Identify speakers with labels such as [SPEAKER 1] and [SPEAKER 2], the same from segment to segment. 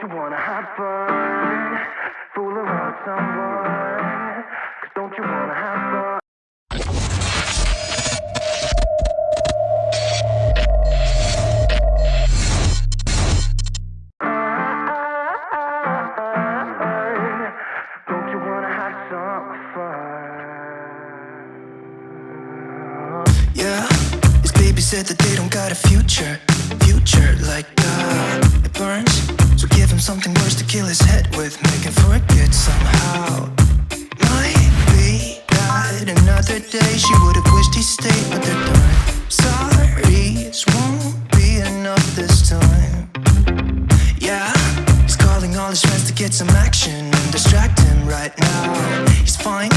[SPEAKER 1] you wanna have fun? Fool around with someone? 'Cause don't you wanna have fun? Don't you wanna have some fun?
[SPEAKER 2] Yeah, his baby said that they don't got a future like it burns. So give him something worse to kill his head with, make him forget somehow. Might be that another day she would've wished he stayed, but they're done. Sorry's won't be enough this time. Yeah, he's calling all his friends to get some action and distract him right now. He's fine,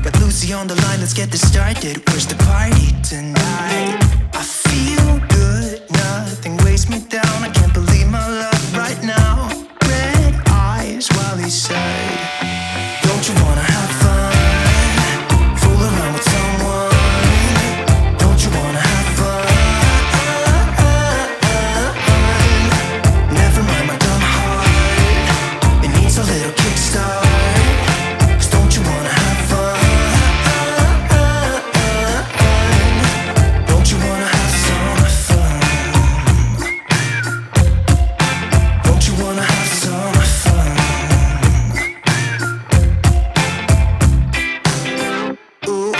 [SPEAKER 2] got Lucy on the line, let's get this started. Where's the party tonight? I feel good, nothing weighs me down. I can't believe my luck right now. Red eyes while he said, don't you wanna have fun? Fool around with someone? Don't you wanna have fun? Never mind my dumb heart, it needs a little kickstart. 'Cause don't you wanna have fun? Don't you wanna have some fun? Don't you wanna have some fun? Ooh,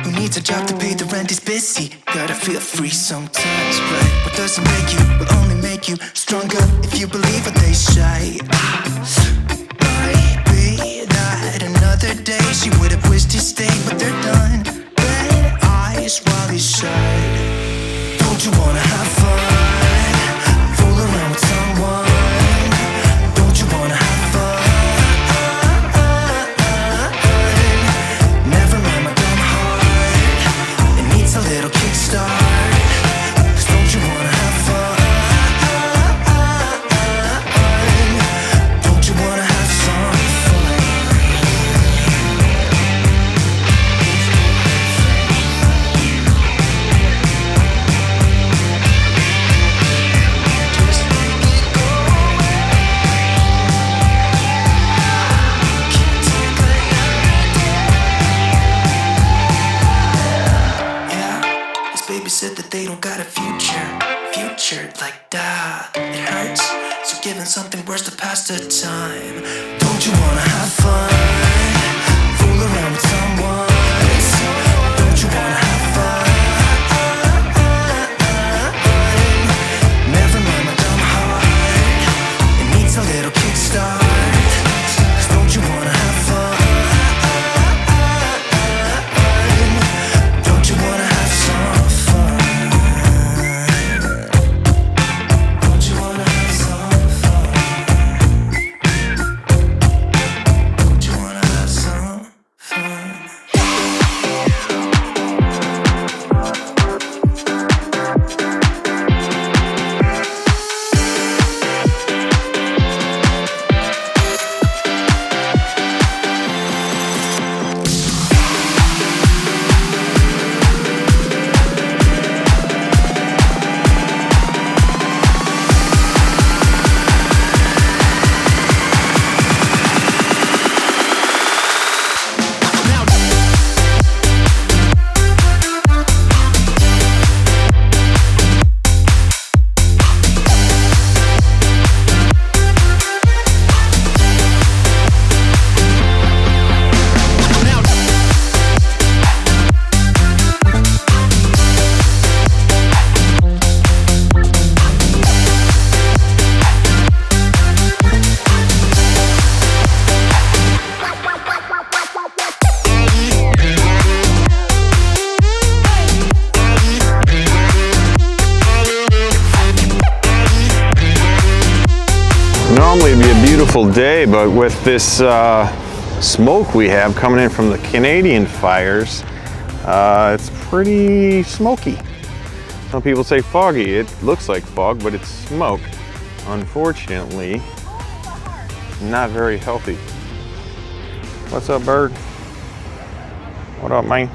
[SPEAKER 2] who needs a job to pay the rent? He's busy. Gotta feel free sometimes, right? What doesn't make you will only make you stronger if you believe what they say. Might be that another day she would've wished he stayed, but they're done. Red eyes while he said, don't you wanna have fun? Fool around with someone? Don't you wanna have fun? Never mind my dumb heart, it needs a little kickstart. 'Cause don't you wanna have fun? Don't you wanna have some fun? Just make it go away. Can't take another day. Yeah, his baby said that they don't got a future like that. It hurts, so giving something worse to pass the time. Don't you wanna have fun? Fool around with someone? Don't you wanna have fun? Never mind my dumb heart, it needs a little kickstart. 'Cause don't you wanna have fun? Don't you wanna have some fun? Don't you wanna have some fun? Don't you wanna have some fun?
[SPEAKER 3] Normally it'd be a beautiful day, but with this smoke we have coming in from the Canadian fires, it's pretty smoky. Some people say foggy. It looks like fog, but it's smoke. Unfortunately, not very healthy. What's up, bird? What up, man?